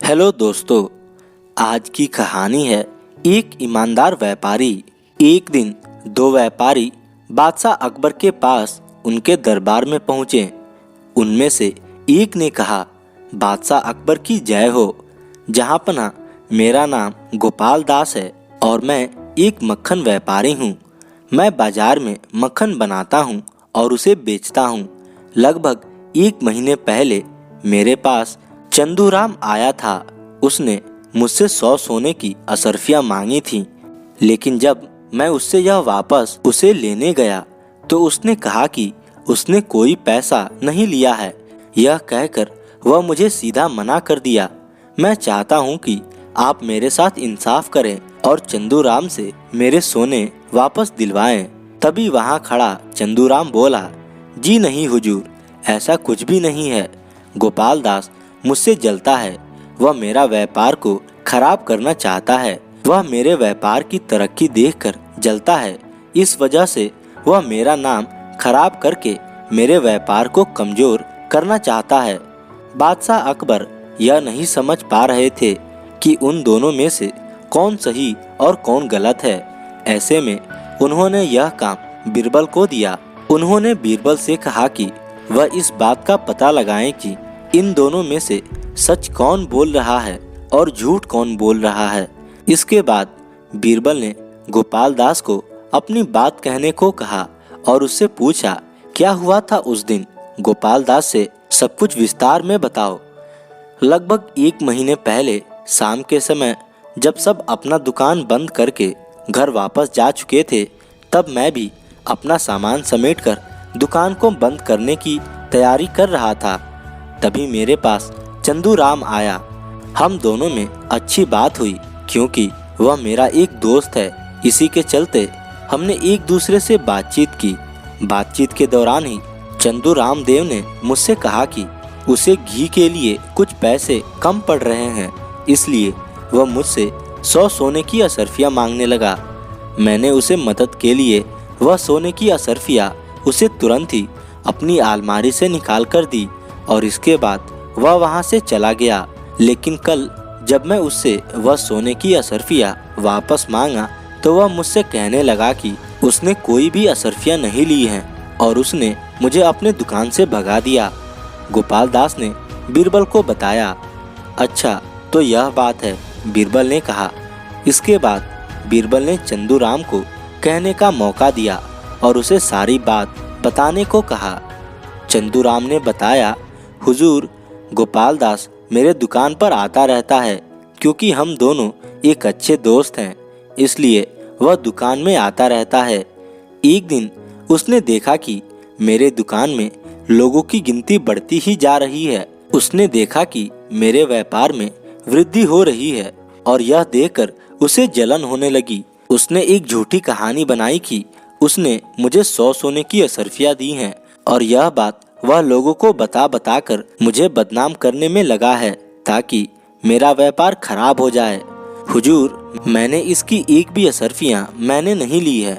Hello दोस्तों, आज की कहानी है एक ईमानदार व्यापारी। एक दिन दो व्यापारी बादशाह अकबर के पास उनके दरबार में पहुँचे। उनमें से एक ने कहा, बादशाह अकबर की जय हो। जहाँपनाह, मेरा नाम गोपाल दास है और मैं एक मक्खन व्यापारी हूँ। मैं बाजार में मक्खन बनाता हूँ और उसे बेचता हूँ। लगभग एक महीने पहले मेरे पास चंदूराम आया था। उसने मुझसे 100 सोने की असरफियाँ मांगी थी, लेकिन जब मैं उससे यह वापस उसे लेने गया तो उसने कहा कि उसने कोई पैसा नहीं लिया है। यह कहकर वह मुझे सीधा मना कर दिया। मैं चाहता हूँ कि आप मेरे साथ इंसाफ करें और चंदूराम से मेरे सोने वापस दिलवाएं। तभी वहाँ खड़ा चंदूराम बोला, जी नहीं हुजूर, ऐसा कुछ भी नहीं है। गोपाल दास मुझसे जलता है। वह मेरा व्यापार को खराब करना चाहता है। वह मेरे व्यापार की तरक्की देखकर जलता है। इस वजह से वह मेरा नाम खराब करके मेरे व्यापार को कमजोर करना चाहता है। बादशाह अकबर यह नहीं समझ पा रहे थे कि उन दोनों में से कौन सही और कौन गलत है। ऐसे में उन्होंने यह काम बीरबल को दिया। उन्होंने बीरबल से कहा कि वह इस बात का पता लगाएं कि इन दोनों में से सच कौन बोल रहा है और झूठ कौन बोल रहा है। इसके बाद बीरबल ने गोपाल दास को अपनी बात कहने को कहा और उससे पूछा, क्या हुआ था उस दिन। गोपाल दास से सब कुछ विस्तार में बताओ। लगभग एक महीने पहले शाम के समय जब सब अपना दुकान बंद करके घर वापस जा चुके थे, तब मैं भी अपना सामान समेटकर दुकान को बंद करने की तैयारी कर रहा था। तभी मेरे पास चंदूराम आया। हम दोनों में अच्छी बात हुई क्योंकि वह मेरा एक दोस्त है। इसी के चलते हमने एक दूसरे से बातचीत की। बातचीत के दौरान ही चंदूराम देव ने मुझसे कहा कि उसे घी के लिए कुछ पैसे कम पड़ रहे हैं, इसलिए वह मुझसे 100 सोने की असरफियाँ मांगने लगा। मैंने उसे मदद के लिए वह सोने की असरफियाँ उसे तुरंत ही अपनी अलमारी से निकाल कर दी और इसके बाद वह वहाँ से चला गया। लेकिन कल जब मैं उससे वह सोने की असरफियाँ वापस मांगा तो वह मुझसे कहने लगा कि उसने कोई भी असरफियाँ नहीं ली हैं और उसने मुझे अपने दुकान से भगा दिया। गोपाल दास ने बीरबल को बताया। अच्छा, तो यह बात है, बीरबल ने कहा। इसके बाद बीरबल ने चंदूराम को कहने का मौका दिया और उसे सारी बात बताने को कहा। चंदूराम ने बताया, हुजूर, गोपाल दास मेरे दुकान पर आता रहता है क्योंकि हम दोनों एक अच्छे दोस्त हैं, इसलिए वह दुकान में आता रहता है। एक दिन उसने देखा कि मेरे दुकान में लोगों की गिनती बढ़ती ही जा रही है। उसने देखा कि मेरे व्यापार में वृद्धि हो रही है और यह देखकर उसे जलन होने लगी। उसने एक झूठी कहानी बनाई कि उसने मुझे 100 सोने की असरफियाँ दी हैं और यह बात वह लोगों को बता कर मुझे बदनाम करने में लगा है ताकि मेरा व्यापार खराब हो जाए। हुजूर, मैंने इसकी एक भी असरफियाँ मैंने नहीं ली है।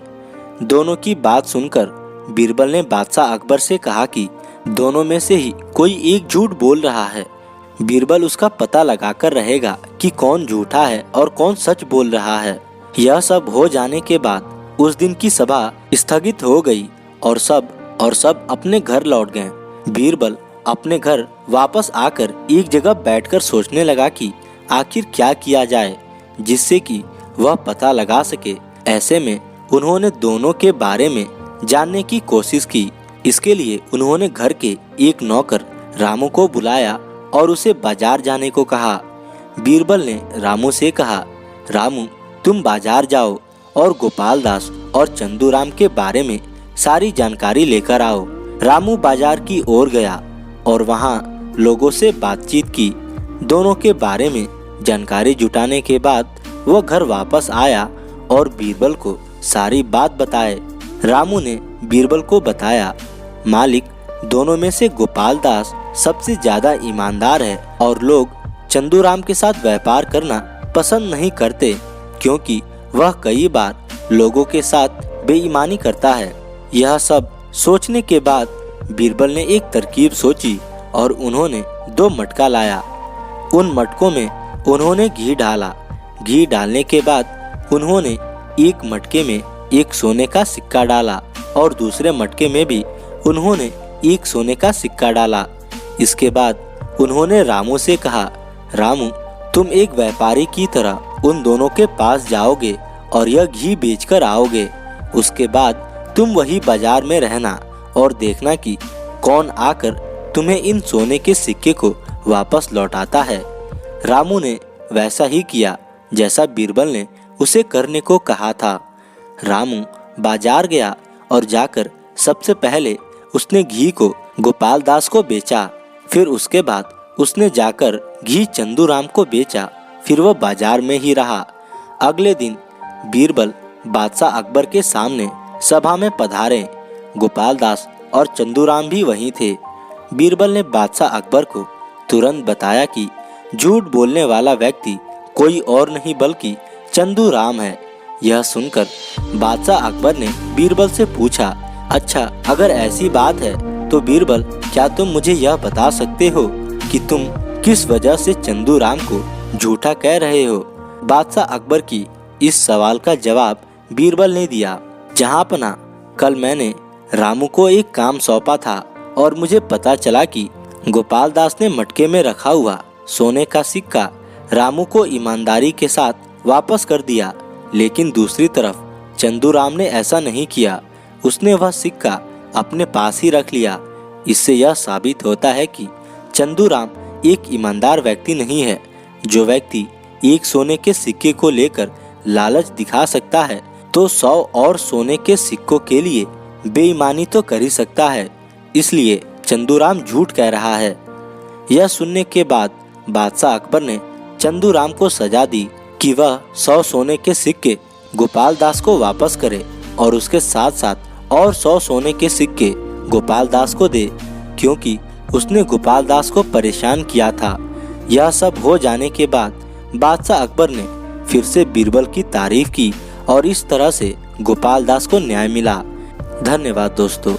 दोनों की बात सुनकर बीरबल ने बादशाह अकबर से कहा कि दोनों में से ही कोई एक झूठ बोल रहा है। बीरबल उसका पता लगाकर रहेगा कि कौन झूठा है और कौन सच बोल रहा है। यह सब हो जाने के बाद उस दिन की सभा स्थगित हो गई और सब अपने घर लौट गए। बीरबल अपने घर वापस आकर एक जगह बैठकर सोचने लगा कि आखिर क्या किया जाए जिससे कि वह पता लगा सके। ऐसे में उन्होंने दोनों के बारे में जानने की कोशिश की। इसके लिए उन्होंने घर के एक नौकर रामू को बुलाया और उसे बाजार जाने को कहा। बीरबल ने रामू से कहा, रामू, तुम बाजार जाओ और गोपाल दास और चंदूराम के बारे में सारी जानकारी लेकर आओ। रामू बाजार की ओर गया और वहाँ लोगों से बातचीत की। दोनों के बारे में जानकारी जुटाने के बाद वह घर वापस आया और बीरबल को सारी बात बताए। रामू ने बीरबल को बताया, मालिक, दोनों में से गोपाल दास सबसे ज्यादा ईमानदार है और लोग चंदूराम के साथ व्यापार करना पसंद नहीं करते क्योंकि वह कई बार लोगों के साथ बेईमानी करता है। यह सब सोचने के बाद बीरबल ने एक तरकीब सोची और उन्होंने 2 मटका लाया। उन मटकों में उन्होंने घी डाला। घी डालने के बाद उन्होंने एक मटके में एक सोने का सिक्का डाला और दूसरे मटके में भी उन्होंने एक सोने का सिक्का डाला। इसके बाद उन्होंने रामू से कहा, रामू, तुम एक व्यापारी की तरह उन दोनों के पास जाओगे और यह घी बेचकर आओगे। उसके बाद तुम वही बाजार में रहना और देखना कि कौन आकर तुम्हें इन सोने के सिक्के को वापस लौटाता है। रामू ने वैसा ही किया जैसा बीरबल ने उसे करने को कहा था। रामू बाजार गया और जाकर सबसे पहले उसने घी को गोपाल दास को बेचा। फिर उसके बाद उसने जाकर घी चंदूराम को बेचा। फिर वह बाजार में ही रहा। अगले दिन बीरबल बादशाह अकबर के सामने सभा में पधारे। गोपाल दास और चंदूराम भी वहीं थे। बीरबल ने बादशाह अकबर को तुरंत बताया कि झूठ बोलने वाला व्यक्ति कोई और नहीं बल्कि चंदूराम है। यह सुनकर बादशाह अकबर ने बीरबल से पूछा, अच्छा, अगर ऐसी बात है तो बीरबल, क्या तुम मुझे यह बता सकते हो कि तुम किस वजह से चंदूराम को झूठा कह रहे हो? बादशाह अकबर की इस सवाल का जवाब बीरबल ने दिया, जहांपना, कल मैंने रामू को एक काम सौंपा था और मुझे पता चला कि गोपाल दास ने मटके में रखा हुआ सोने का सिक्का रामू को ईमानदारी के साथ वापस कर दिया। लेकिन दूसरी तरफ चंदूराम ने ऐसा नहीं किया। उसने वह सिक्का अपने पास ही रख लिया। इससे यह साबित होता है कि चंदूराम एक ईमानदार व्यक्ति नहीं है। जो व्यक्ति एक सोने के सिक्के को लेकर लालच दिखा सकता है तो 100 और सोने के सिक्कों के लिए बेईमानी तो कर ही सकता है। इसलिए चंदूराम झूठ कह रहा है। यह सुनने के बाद बादशाह अकबर ने चंदूराम को सजा दी कि वह 100 सोने के सिक्के गोपाल दास को वापस करे और उसके साथ साथ और 100 सोने के सिक्के गोपाल दास को दे, क्योंकि उसने गोपाल दास को परेशान किया था। यह सब हो जाने के बाद बादशाह अकबर ने फिर से बीरबल की तारीफ की और इस तरह से गोपाल दास को न्याय मिला। धन्यवाद दोस्तों।